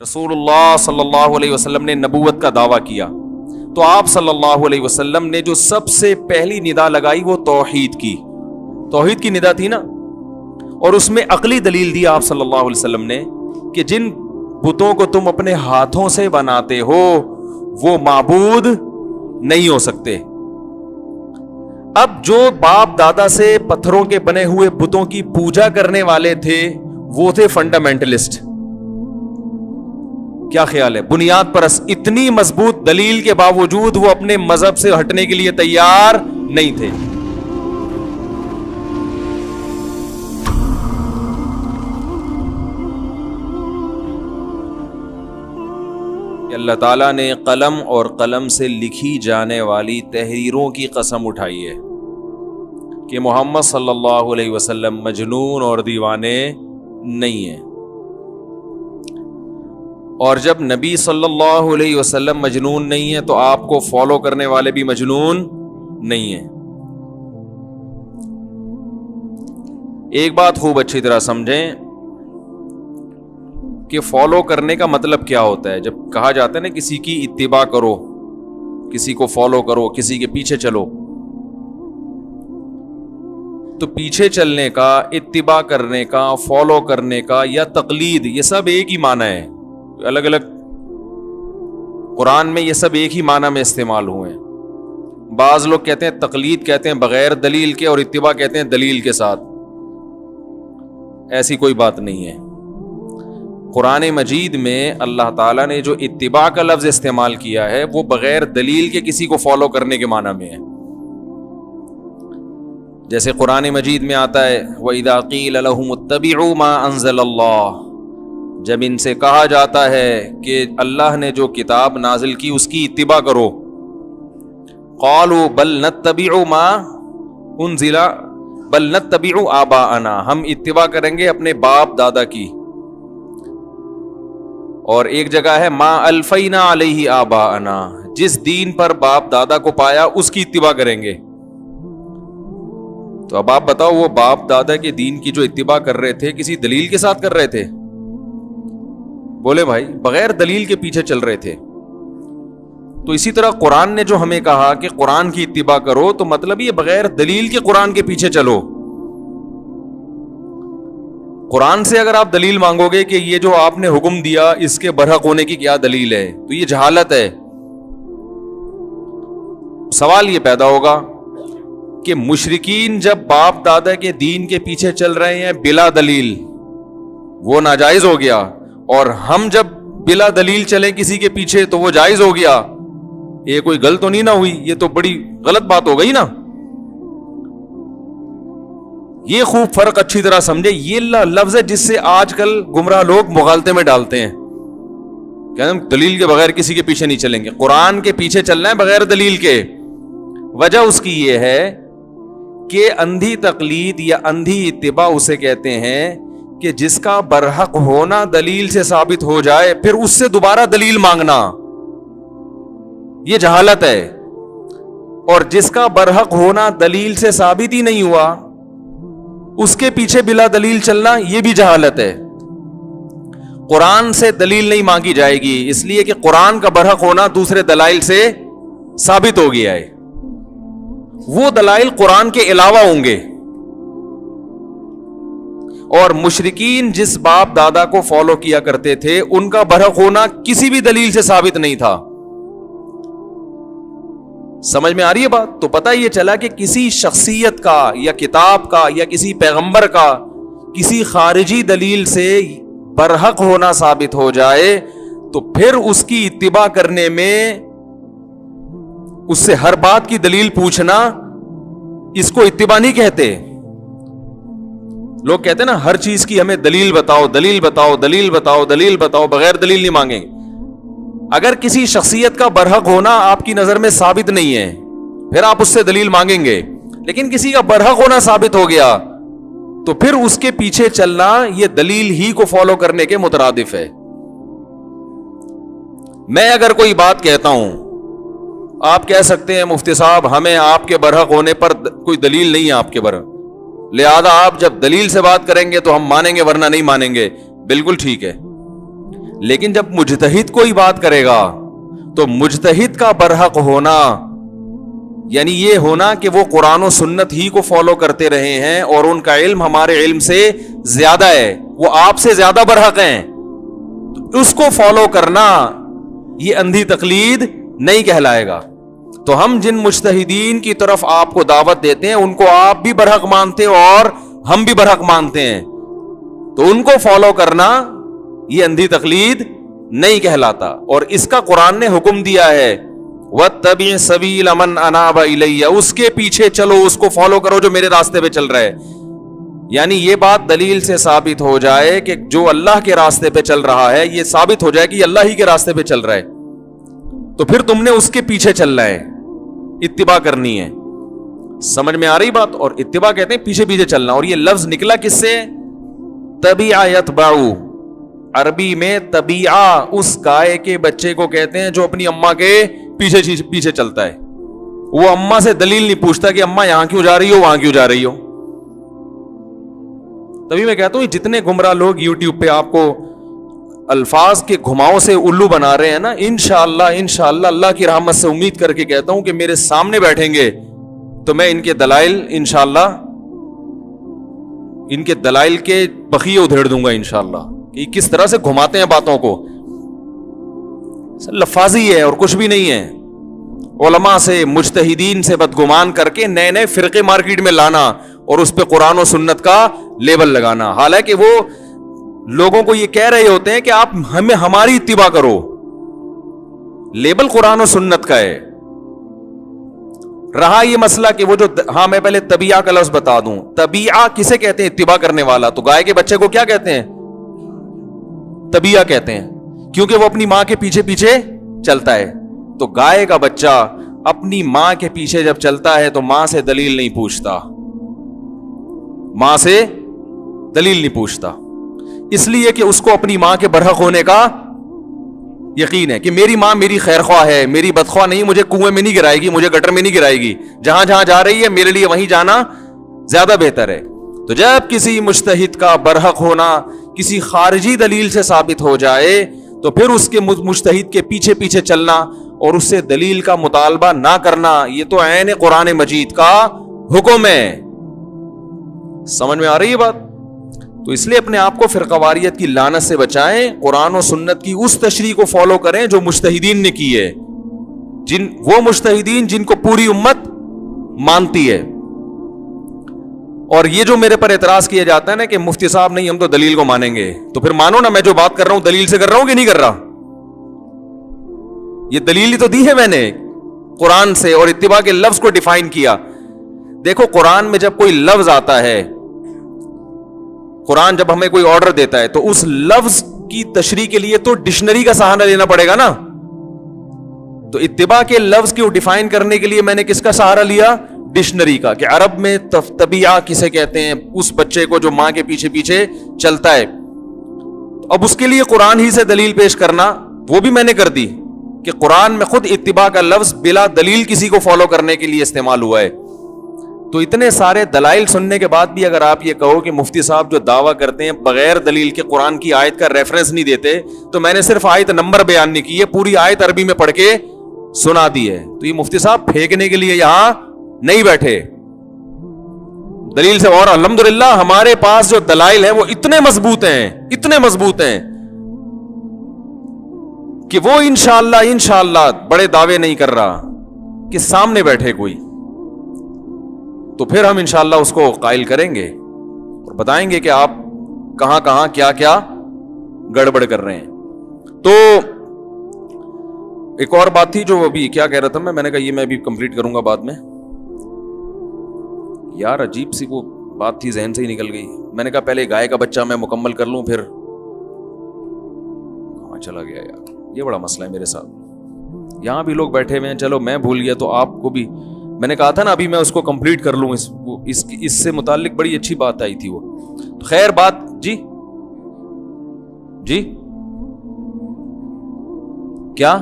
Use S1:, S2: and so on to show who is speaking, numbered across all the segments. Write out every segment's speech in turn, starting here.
S1: رسول اللہ صلی اللہ علیہ وسلم نے نبوت کا دعویٰ کیا تو آپ صلی اللہ علیہ وسلم نے جو سب سے پہلی ندا لگائی وہ توحید کی ندا تھی نا. اور اس میں عقلی دلیل دی آپ صلی اللہ علیہ وسلم نے کہ جن بتوں کو تم اپنے ہاتھوں سے بناتے ہو وہ معبود نہیں ہو سکتے. اب جو باپ دادا سے پتھروں کے بنے ہوئے بتوں کی پوجا کرنے والے تھے وہ تھے فنڈامنٹلسٹ. کیا خیال ہے؟ بنیاد پرست. اتنی مضبوط دلیل کے باوجود وہ اپنے مذہب سے ہٹنے کے لیے تیار نہیں تھے. اللہ تعالیٰ نے قلم اور قلم سے لکھی جانے والی تحریروں کی قسم اٹھائی ہے کہ محمد صلی اللہ علیہ وسلم مجنون اور دیوانے نہیں ہیں. اور جب نبی صلی اللہ علیہ وسلم مجنون نہیں ہے تو آپ کو فالو کرنے والے بھی مجنون نہیں ہیں. ایک بات خوب اچھی طرح سمجھیں کہ فالو کرنے کا مطلب کیا ہوتا ہے. جب کہا جاتا ہے نا کسی کی اتباع کرو, کسی کو فالو کرو, کسی کے پیچھے چلو, تو پیچھے چلنے کا, اتباع کرنے کا, فالو کرنے کا یا تقلید, یہ سب ایک ہی معنی ہے. الگ الگ قرآن میں یہ سب ایک ہی معنی میں استعمال ہوئے ہیں. بعض لوگ کہتے ہیں تقلید کہتے ہیں بغیر دلیل کے, اور اتباع کہتے ہیں دلیل کے ساتھ. ایسی کوئی بات نہیں ہے. قرآن مجید میں اللہ تعالیٰ نے جو اتباع کا لفظ استعمال کیا ہے وہ بغیر دلیل کے کسی کو فالو کرنے کے معنی میں ہے. جیسے قرآن مجید میں آتا ہے وَإِذَا قِيلَ لَهُمُ اتَّبِعُوا مَا أَنزَلَ اللَّهُ, جب ان سے کہا جاتا ہے کہ اللہ نے جو کتاب نازل کی اس کی اتباع کرو, قالوا بل نتبع ما انزل بل نتبع آباءنا, ہم اتباع کریں گے اپنے باپ دادا کی. اور ایک جگہ ہے ما الفینا علیہ آباءنا, جس دین پر باپ دادا کو پایا اس کی اتباع کریں گے. تو اب آپ بتاؤ وہ باپ دادا کے دین کی جو اتباع کر رہے تھے کسی دلیل کے ساتھ کر رہے تھے؟ بولے بھائی, بغیر دلیل کے پیچھے چل رہے تھے. تو اسی طرح قرآن نے جو ہمیں کہا کہ قرآن کی اتباع کرو تو مطلب یہ بغیر دلیل کے قرآن کے پیچھے چلو. قرآن سے اگر آپ دلیل مانگو گے کہ یہ جو آپ نے حکم دیا اس کے برحق ہونے کی کیا دلیل ہے, تو یہ جہالت ہے. سوال یہ پیدا ہوگا کہ مشرکین جب باپ دادا کے دین کے پیچھے چل رہے ہیں بلا دلیل, وہ ناجائز ہو گیا, اور ہم جب بلا دلیل چلیں کسی کے پیچھے تو وہ جائز ہو گیا. یہ کوئی غلط تو نہیں نہ ہوئی؟ یہ تو بڑی غلط بات ہو گئی نا. یہ خوب فرق اچھی طرح سمجھے. یہ لفظ ہے جس سے آج کل گمراہ لوگ مغالطے میں ڈالتے ہیں کہ ہم دلیل کے بغیر کسی کے پیچھے نہیں چلیں گے. قرآن کے پیچھے چلنا ہے بغیر دلیل کے. وجہ اس کی یہ ہے کہ اندھی تقلید یا اندھی اتباع اسے کہتے ہیں کہ جس کا برحق ہونا دلیل سے ثابت ہو جائے پھر اس سے دوبارہ دلیل مانگنا, یہ جہالت ہے. اور جس کا برحق ہونا دلیل سے ثابت ہی نہیں ہوا اس کے پیچھے بلا دلیل چلنا یہ بھی جہالت ہے. قرآن سے دلیل نہیں مانگی جائے گی اس لیے کہ قرآن کا برحق ہونا دوسرے دلائل سے ثابت ہو گیا ہے. وہ دلائل قرآن کے علاوہ ہوں گے. اور مشرکین جس باپ دادا کو فالو کیا کرتے تھے ان کا برحق ہونا کسی بھی دلیل سے ثابت نہیں تھا. سمجھ میں آ رہی ہے بات؟ تو پتہ یہ چلا کہ کسی شخصیت کا یا کتاب کا یا کسی پیغمبر کا کسی خارجی دلیل سے برحق ہونا ثابت ہو جائے تو پھر اس کی اتباع کرنے میں اس سے ہر بات کی دلیل پوچھنا اس کو اتباع نہیں کہتے. لوگ کہتے ہیں نا ہر چیز کی ہمیں دلیل بتاؤ, دلیل بتاؤ, دلیل بتاؤ, دلیل بتاؤ, بغیر دلیل نہیں مانگیں گے. اگر کسی شخصیت کا برحق ہونا آپ کی نظر میں ثابت نہیں ہے پھر آپ اس سے دلیل مانگیں گے. لیکن کسی کا برحق ہونا ثابت ہو گیا تو پھر اس کے پیچھے چلنا یہ دلیل ہی کو فالو کرنے کے مترادف ہے. میں اگر کوئی بات کہتا ہوں, آپ کہہ سکتے ہیں مفتی صاحب ہمیں آپ کے برحق ہونے پر کوئی دلیل نہیں ہے آپ کے برحق, لہذا آپ جب دلیل سے بات کریں گے تو ہم مانیں گے ورنہ نہیں مانیں گے. بالکل ٹھیک ہے, لیکن جب مجتہد کوئی بات کرے گا تو مجتہد کا برحق ہونا یعنی یہ ہونا کہ وہ قرآن و سنت ہی کو فالو کرتے رہے ہیں اور ان کا علم ہمارے علم سے زیادہ ہے, وہ آپ سے زیادہ برحق ہیں, تو اس کو فالو کرنا یہ اندھی تقلید نہیں کہلائے گا. تو ہم جن مجتہدین کی طرف آپ کو دعوت دیتے ہیں ان کو آپ بھی برحق مانتے ہو اور ہم بھی برحق مانتے ہیں, تو ان کو فالو کرنا یہ اندھی تقلید نہیں کہلاتا. اور اس کا قرآن نے حکم دیا ہے وَاتَّبِعْ سَبِيلَ مَنْ أَنَابَ إِلَيَّ, اس کے پیچھے چلو, اس کو فالو کرو جو میرے راستے پہ چل رہا ہے. یعنی یہ بات دلیل سے ثابت ہو جائے کہ جو اللہ کے راستے پہ چل رہا ہے یہ ثابت ہو جائے کہ یہ اللہ ہی کے راستے پہ چل رہا ہے, تو پھر تم نے اس کے پیچھے چلنا ہے, اتباع کرنی ہے. سمجھ میں آ رہی بات؟ اور اتباع کہتے ہیں پیچھے پیچھے چلنا, اور یہ لفظ نکلا کس سے؟ تبع یتبع. عربی میں طبیعہ اس گائے کے بچے کو کہتے ہیں جو اپنی اماں کے پیچھے پیچھے چلتا ہے. وہ اماں سے دلیل نہیں پوچھتا کہ اماں یہاں کیوں جا رہی ہو, وہاں کیوں جا رہی ہو. تبھی میں کہتا ہوں جتنے گمراہ لوگ یوٹیوب پہ آپ کو الفاظ کے گھماؤ سے الو بنا رہے ہیں نا, انشاءاللہ اللہ کی رحمت سے امید کر کے کہتا ہوں کہ میرے سامنے بیٹھیں گے تو میں ان کے دلائل انشاءاللہ ان کے دلائل کے بخیے ادھیڑ دوں گا انشاءاللہ کہ کس طرح سے گھماتے ہیں باتوں کو. لفاظی ہے اور کچھ بھی نہیں ہے. علماء سے مجتہدین سے بدگمان کر کے نئے نئے فرقے مارکیٹ میں لانا اور اس پہ قرآن و سنت کا لیبل لگانا, حالانکہ وہ لوگوں کو یہ کہہ رہے ہوتے ہیں کہ آپ ہمیں ہماری اتباع کرو. لیبل قرآن و سنت کا ہے. رہا یہ مسئلہ کہ وہ جو ہاں میں پہلے طبیعہ کا لفظ بتا دوں. طبیعہ کسے کہتے ہیں؟ اتباع کرنے والا. تو گائے کے بچے کو کیا کہتے ہیں؟ طبیعہ کہتے ہیں, کیونکہ وہ اپنی ماں کے پیچھے پیچھے چلتا ہے. تو گائے کا بچہ اپنی ماں کے پیچھے جب چلتا ہے تو ماں سے دلیل نہیں پوچھتا, ماں سے دلیل نہیں پوچھتا, اس لیے کہ اس کو اپنی ماں کے برحق ہونے کا یقین ہے کہ میری ماں میری خیر خواہ ہے, میری بدخواہ نہیں, مجھے کنویں میں نہیں گرائے گی, مجھے گٹر میں نہیں گرائے گی, جہاں جہاں جا رہی ہے میرے لیے وہیں جانا زیادہ بہتر ہے. تو جب کسی مجتہد کا برحق ہونا کسی خارجی دلیل سے ثابت ہو جائے تو پھر اس کے مجتہد کے پیچھے پیچھے چلنا اور اس سے دلیل کا مطالبہ نہ کرنا, یہ تو عین قرآن مجید کا حکم ہے. سمجھ میں آ رہی ہے بات؟ تو اس لیے اپنے آپ کو فرقواریت کی لعنت سے بچائیں, قرآن و سنت کی اس تشریح کو فالو کریں جو مجتہدین نے کی ہے, وہ مجتہدین جن کو پوری امت مانتی ہے. اور یہ جو میرے پر اعتراض کیا جاتا ہے نا کہ مفتی صاحب نہیں ہم تو دلیل کو مانیں گے, تو پھر مانو نا میں جو بات کر رہا ہوں دلیل سے کر رہا ہوں کہ نہیں کر رہا. یہ دلیل ہی تو دی ہے میں نے قرآن سے, اور اتباع کے لفظ کو ڈیفائن کیا. دیکھو قرآن میں جب کوئی لفظ آتا ہے, قرآن جب ہمیں کوئی آرڈر دیتا ہے تو اس لفظ کی تشریح کے لیے تو ڈکشنری کا سہارا لینا پڑے گا نا. تو اتباع کے لفظ کو ڈیفائن کرنے کے لیے میں نے کس کا سہارا لیا؟ ڈکشنری کا, کہ عرب میں طبیعہ کسے کہتے ہیں؟ اس بچے کو جو ماں کے پیچھے پیچھے چلتا ہے. اب اس کے لیے قرآن ہی سے دلیل پیش کرنا وہ بھی میں نے کر دی کہ قرآن میں خود اتباع کا لفظ بلا دلیل کسی کو فالو کرنے کے لیے استعمال ہوا ہے. تو اتنے سارے دلائل سننے کے بعد بھی اگر آپ یہ کہو کہ مفتی صاحب جو دعویٰ کرتے ہیں بغیر دلیل کے قرآن کی آیت کا ریفرنس نہیں دیتے, تو میں نے صرف آیت نمبر بیان نہیں کی ہے, پوری آیت عربی میں پڑھ کے سنا دی ہے. تو یہ مفتی صاحب پھینکنے کے لیے یہاں نہیں بیٹھے دلیل سے, اور الحمدللہ ہمارے پاس جو دلائل ہیں وہ اتنے مضبوط ہیں کہ وہ انشاءاللہ بڑے دعوے نہیں کر رہا کہ سامنے بیٹھے کوئی, تو پھر ہم انشاءاللہ اس کو قائل کریں گے اور بتائیں گے کہ آپ کہاں کہاں کیا کیا گڑبڑ کر رہے ہیں. تو ایک اور بات تھی جو ابھی کیا کہہ رہا تھا میں نے کہا یہ میں ابھی کمپلیٹ کروں گا بعد میں. یار عجیب سی وہ بات تھی, ذہن سے ہی نکل گئی. میں نے کہا پہلے گائے کا بچہ میں مکمل کر لوں, پھر کہاں چلا گیا یار. یہ بڑا مسئلہ ہے میرے ساتھ, یہاں بھی لوگ بیٹھے ہوئے ہیں, چلو میں بھول گیا تو آپ کو بھی میں نے کہا تھا نا ابھی میں اس کو کمپلیٹ کر لوں, اس سے متعلق بڑی اچھی بات آئی تھی وہ. خیر بات جی کیا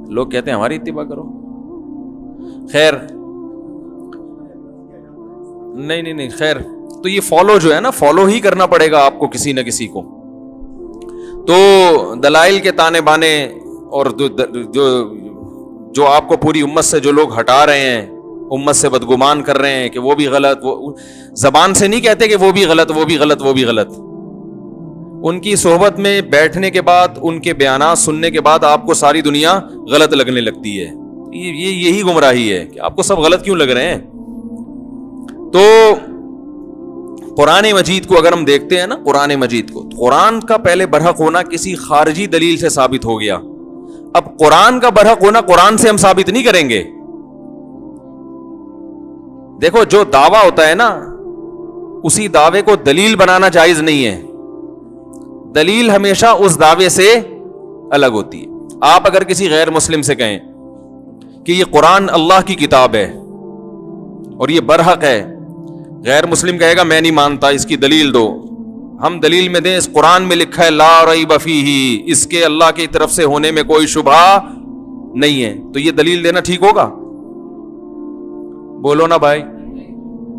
S1: لوگ کہتے ہیں ہماری اتباع کرو. خیر نہیں خیر تو یہ فالو جو ہے نا، فالو ہی کرنا پڑے گا آپ کو کسی نہ کسی کو. تو دلائل کے تانے بانے اور جو آپ کو پوری امت سے جو لوگ ہٹا رہے ہیں، امت سے بدگمان کر رہے ہیں کہ وہ بھی غلط، وہ زبان سے نہیں کہتے کہ وہ بھی غلط، وہ بھی غلط، وہ بھی غلط. ان کی صحبت میں بیٹھنے کے بعد، ان کے بیانات سننے کے بعد آپ کو ساری دنیا غلط لگنے لگتی ہے. یہی گمراہی ہے کہ آپ کو سب غلط کیوں لگ رہے ہیں. تو قرآن مجید کو اگر ہم دیکھتے ہیں نا، قرآن مجید کو، قرآن کا پہلے برحق ہونا کسی خارجی دلیل سے ثابت ہو گیا. اب قرآن کا برحق ہونا قرآن سے ہم ثابت نہیں کریں گے. دیکھو جو دعویٰ ہوتا ہے نا، اسی دعوے کو دلیل بنانا جائز نہیں ہے. دلیل ہمیشہ اس دعوے سے الگ ہوتی ہے. آپ اگر کسی غیر مسلم سے کہیں کہ یہ قرآن اللہ کی کتاب ہے اور یہ برحق ہے، غیر مسلم کہے گا میں نہیں مانتا، اس کی دلیل دو. ہم دلیل میں دیں، اس قرآن میں لکھا ہے لا ریب فیہ، اس کے اللہ کی طرف سے ہونے میں کوئی شبہ نہیں ہے، تو یہ دلیل دینا ٹھیک ہوگا؟ بولو نا بھائی.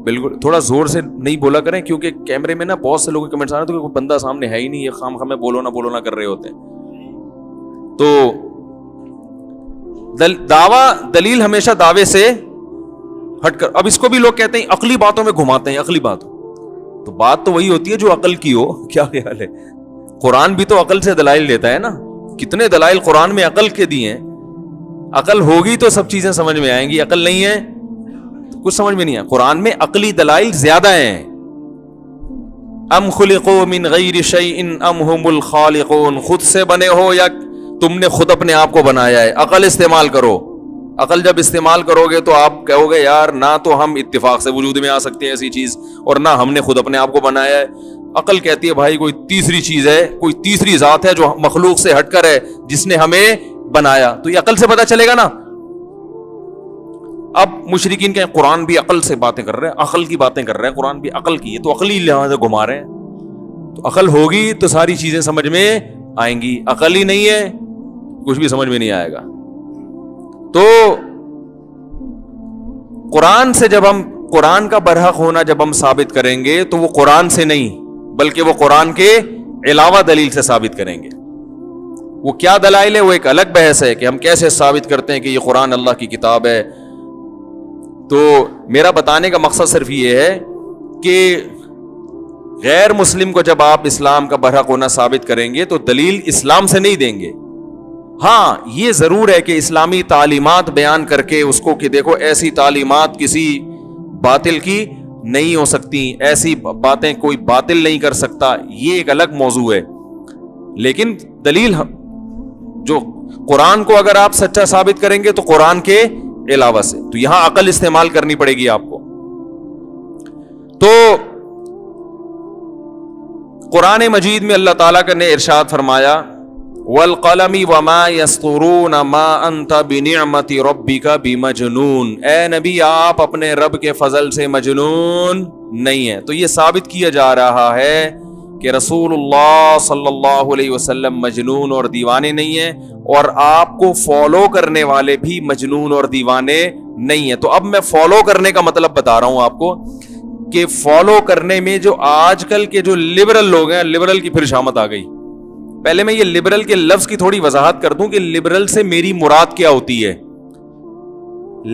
S1: بالکل. تھوڑا زور سے نہیں بولا کریں کیونکہ کیمرے میں نا بہت سے لوگوں کے کمنٹس آ رہے ہیں تو کوئی بندہ سامنے ہے ہی نہیں، یہ خام خامے بولو نہ کر رہے ہوتے ہیں. تو دلیل ہمیشہ دعوے سے ہٹ کر. اب اس کو بھی لوگ کہتے ہیں عقلی باتوں میں گھماتے ہیں، عقلی باتوں. تو بات تو وہی ہوتی ہے جو عقل کی ہو. کیا خیال ہے؟ قرآن بھی تو عقل سے دلائل دیتا ہے نا. کتنے دلائل قرآن میں عقل کے دیے ہیں. عقل ہوگی تو سب چیزیں سمجھ میں آئیں گی، عقل نہیں ہے تو کچھ سمجھ میں نہیں آئے. قرآن میں عقلی دلائل زیادہ ہیں. ام خلقوا من غیر شیء ام هم الخالقون، خود سے بنے ہو یا تم نے خود اپنے آپ کو بنایا ہے. عقل استعمال کرو. عقل جب استعمال کرو گے تو آپ کہو گے یار نہ تو ہم اتفاق سے وجود میں آ سکتے ہیں ایسی چیز، اور نہ ہم نے خود اپنے آپ کو بنایا ہے. عقل کہتی ہے بھائی کوئی تیسری چیز ہے، کوئی تیسری ذات ہے جو مخلوق سے ہٹ کر ہے، جس نے ہمیں بنایا. تو یہ عقل سے پتہ چلے گا نا. اب مشرکین کہیں قرآن بھی عقل سے باتیں کر رہے ہیں، عقل کی باتیں کر رہے ہیں، قرآن بھی عقل کی ہے، تو عقلی لحاظ سے گھما رہے ہیں. تو عقل ہوگی تو ساری چیزیں سمجھ میں آئیں گی. عقل ہی نہیں ہے کچھ بھی سمجھ میں نہیں آئے گا. تو قرآن سے جب ہم قرآن کا برحق ہونا جب ہم ثابت کریں گے تو وہ قرآن سے نہیں بلکہ وہ قرآن کے علاوہ دلیل سے ثابت کریں گے. وہ کیا دلائل ہے وہ ایک الگ بحث ہے کہ ہم کیسے ثابت کرتے ہیں کہ یہ قرآن اللہ کی کتاب ہے. تو میرا بتانے کا مقصد صرف یہ ہے کہ غیر مسلم کو جب آپ اسلام کا برحق ہونا ثابت کریں گے تو دلیل اسلام سے نہیں دیں گے. ہاں یہ ضرور ہے کہ اسلامی تعلیمات بیان کر کے اس کو کہ دیکھو ایسی تعلیمات کسی باطل کی نہیں ہو سکتی، ایسی باتیں کوئی باطل نہیں کر سکتا، یہ ایک الگ موضوع ہے. لیکن دلیل جو قرآن کو اگر آپ سچا ثابت کریں گے تو قرآن کے علاوہ سے، تو یہاں عقل استعمال کرنی پڑے گی آپ کو. تو قرآن مجید میں اللہ تعالیٰ نے ارشاد فرمایا والقلم وما يسطرون ما انت بنعمت ربک بمجنون. اے نبی آپ اپنے رب کے فضل سے مجنون نہیں ہیں. تو یہ ثابت کیا جا رہا ہے کہ رسول اللہ صلی اللہ علیہ وسلم مجنون اور دیوانے نہیں ہیں، اور آپ کو فالو کرنے والے بھی مجنون اور دیوانے نہیں ہیں. تو اب میں فالو کرنے کا مطلب بتا رہا ہوں آپ کو کہ فالو کرنے میں جو آج کل کے جو لبرل لوگ ہیں، لبرل کی پھر شامت آ گئی. پہلے میں یہ لبرل کے لفظ کی تھوڑی وضاحت کر دوں کہ لبرل سے میری مراد کیا ہوتی ہے.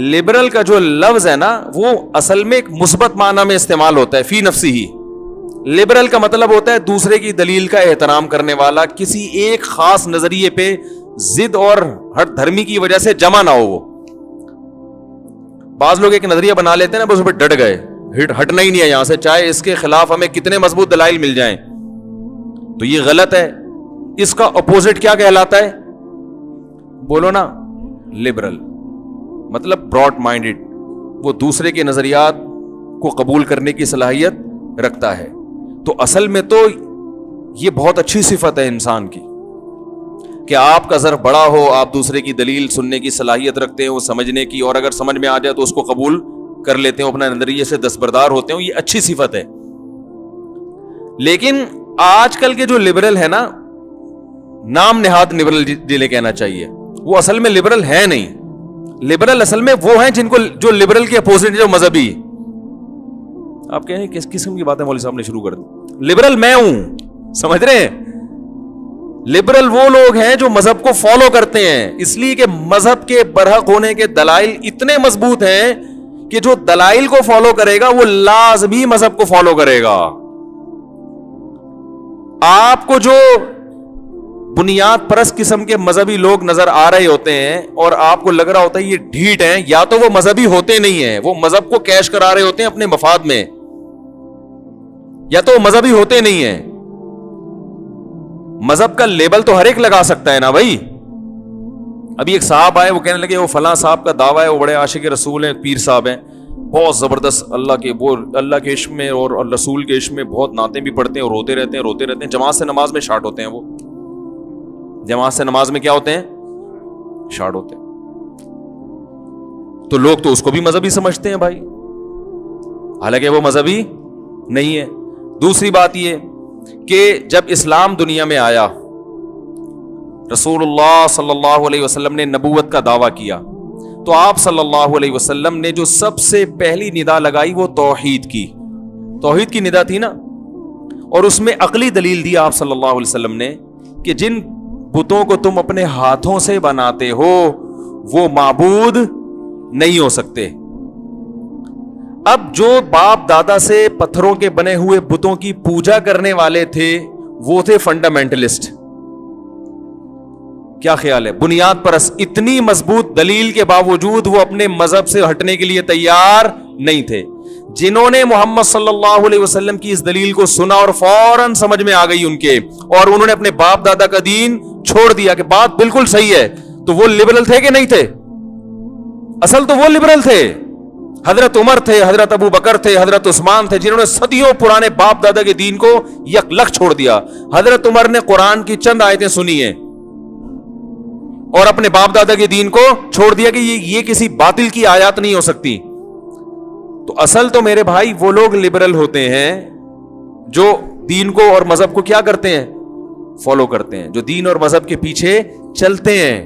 S1: لبرل کا جو لفظ ہے نا وہ اصل میں ایک مثبت معنی میں استعمال ہوتا ہے فی نفسی ہی. لبرل کا مطلب ہوتا ہے دوسرے کی دلیل کا احترام کرنے والا، کسی ایک خاص نظریے پہ ضد اور ہٹ دھرمی کی وجہ سے جمع نہ ہو. وہ بعض لوگ ایک نظریہ بنا لیتے ہیں نا، بس اس پہ ڈٹ گئے، ہٹنا ہی نہیں ہے یہاں سے، چاہے اس کے خلاف ہمیں کتنے مضبوط دلائل مل جائیں. تو یہ غلط ہے. اس کا اپوزٹ کیا کہلاتا ہے؟ بولو نا. لبرل مطلب براڈ مائنڈڈ، وہ دوسرے کے نظریات کو قبول کرنے کی صلاحیت رکھتا ہے. تو اصل میں تو یہ بہت اچھی صفت ہے انسان کی کہ آپ کا ظرف بڑا ہو، آپ دوسرے کی دلیل سننے کی صلاحیت رکھتے ہیں، وہ سمجھنے کی، اور اگر سمجھ میں آ جائے تو اس کو قبول کر لیتے ہیں، اپنا نظریے سے دستبردار ہوتے ہیں. یہ اچھی صفت ہے. لیکن آج کل کے جو لبرل ہے نا، نام نہاد لبرل جنہیں کہنا چاہیے، وہ اصل میں لبرل ہے نہیں. لبرل اصل میں وہ ہیں جن کو جو لبرل کے اپوزٹ جو مذہبی. آپ کہیں کس قسم کی باتیں مولوی صاحب نے شروع کر دی. لبرل میں ہوں, سمجھ رہے ہیں؟ لبرل وہ لوگ ہیں جو مذہب کو فالو کرتے ہیں, اس لیے کہ مذہب کے برحق ہونے کے دلائل اتنے مضبوط ہیں کہ جو دلائل کو فالو کرے گا وہ لازمی مذہب کو فالو کرے گا. آپ کو جو بنیاد پرست قسم کے مذہبی لوگ نظر آ رہے ہوتے ہیں اور آپ کو لگ رہا ہوتا ہے یہ ڈھیٹ ہیں, یا تو وہ مذہبی ہوتے نہیں ہیں, وہ مذہب کو کیش کرا رہے ہوتے ہیں اپنے مفاد میں, یا تو وہ مذہبی ہوتے نہیں ہیں. مذہب کا لیبل تو ہر ایک لگا سکتا ہے نا بھائی. ابھی ایک صاحب آئے, وہ کہنے لگے وہ فلاں صاحب کا دعویٰ ہے, وہ بڑے عاشق رسول ہیں, پیر صاحب ہیں, بہت زبردست اللہ کے عشق میں اور رسول کے عشق میں بہت نعتیں بھی پڑھتے ہیں اور روتے رہتے ہیں. جماعت سے نماز میں شارٹ ہوتے ہیں, وہ جماعت سے نماز میں کیا ہوتے ہیں؟ شارٹ ہوتے ہیں. تو لوگ تو اس کو بھی مذہبی سمجھتے ہیں بھائی, حالانکہ وہ مذہبی نہیں ہے. دوسری بات یہ کہ جب اسلام دنیا میں آیا, رسول اللہ صلی اللہ علیہ وسلم نے نبوت کا دعویٰ کیا, تو آپ صلی اللہ علیہ وسلم نے جو سب سے پہلی ندا لگائی وہ توحید کی ندا تھی نا. اور اس میں عقلی دلیل دی آپ صلی اللہ علیہ وسلم نے کہ جن بتوں کو تم اپنے ہاتھوں سے بناتے ہو وہ معبود نہیں ہو سکتے. اب جو باپ دادا سے پتھروں کے بنے ہوئے بتوں کی پوجا کرنے والے تھے وہ تھے فنڈامنٹلسٹ. کیا خیال ہے؟ بنیاد پرست. اتنی مضبوط دلیل کے باوجود وہ اپنے مذہب سے ہٹنے کے لیے تیار نہیں تھے. جنہوں نے محمد صلی اللہ علیہ وسلم کی اس دلیل کو سنا اور فوراً سمجھ میں آ گئی ان کے, اور انہوں نے اپنے باپ دادا کا دین چھوڑ دیا کہ بات بالکل صحیح ہے, تو وہ لبرل تھے کہ نہیں تھے؟ اصل تو وہ لبرل تھے. حضرت عمر تھے, حضرت ابو بکر تھے, حضرت عثمان تھے, جنہوں نے صدیوں پرانے باپ دادا کے دین کو یک لک چھوڑ دیا. حضرت عمر نے قرآن کی چند آیتیں سنی ہیں اور اپنے باپ دادا کے دین کو چھوڑ دیا کہ یہ کسی باطل کی آیات نہیں ہو سکتی. تو اصل تو میرے بھائی وہ لوگ لبرل ہوتے ہیں جو دین کو اور مذہب کو کیا کرتے ہیں؟ فالو کرتے ہیں, جو دین اور مذہب کے پیچھے چلتے ہیں.